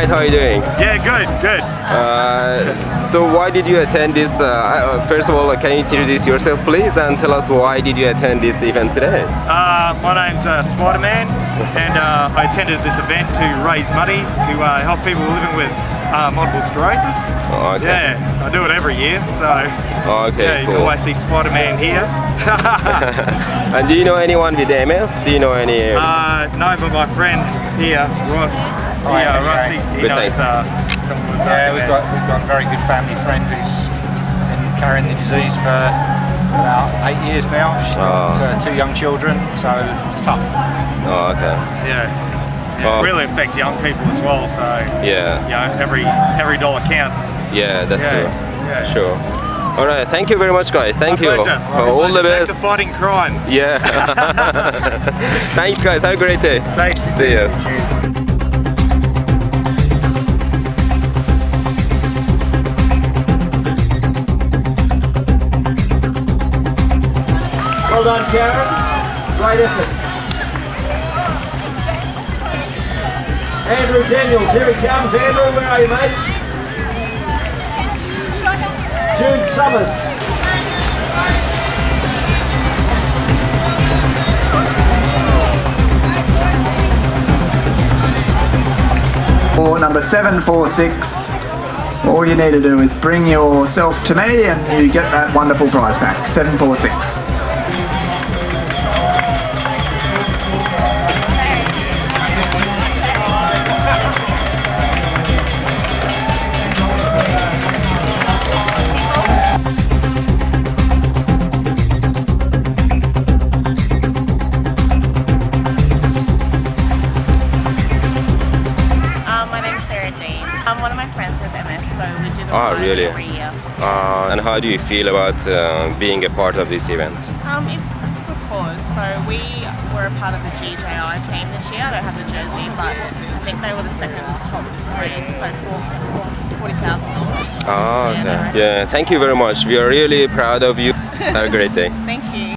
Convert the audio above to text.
guys, how are you doing? Yeah, good. So why did you attend this? First of all, can you introduce yourself, please, and tell us why did you attend this event today? My name's Spider-Man, and I attended this event to raise money to help people living with multiple sclerosis. Oh, okay. Yeah, I do it every year, so Okay, yeah, you cool. can always see Spider-Man here. And do you know anyone with MS? Do you know any? No, but my friend here, Ross, Rusty, he Good, knows thanks. someone with Yeah, MS. we've got a very good family friend who's been carrying the disease for about 8 years now. She's got 2 young children, so it's tough. Oh, okay. Yeah. Oh. It really affects young people as well, so Yeah. you know, every dollar counts. Yeah, that's Yeah. sure. All right, thank you very much, guys. Thank My you. pleasure. All the Back to best. fighting crime. Yeah. Thanks, guys. Have a great day. Thanks. See ya. Cheers. Well done, Karen. Great effort. Andrew Daniels, here he comes. Andrew, where are you, mate? Jude Summers. Or number 746. All you need to do is bring yourself to me and you get that wonderful prize pack. 746. One of my friends has MS, so we do the Oh, ride really? every year. And how do you feel about being a part of this event? It's a good cause. So we were a part of the GJI team this year. I don't have the jersey, but I think they were the second top raise, so for $40,000. Oh, okay. Yeah, Yeah, thank you very much. We are really proud of you. Have a great day. Thank you.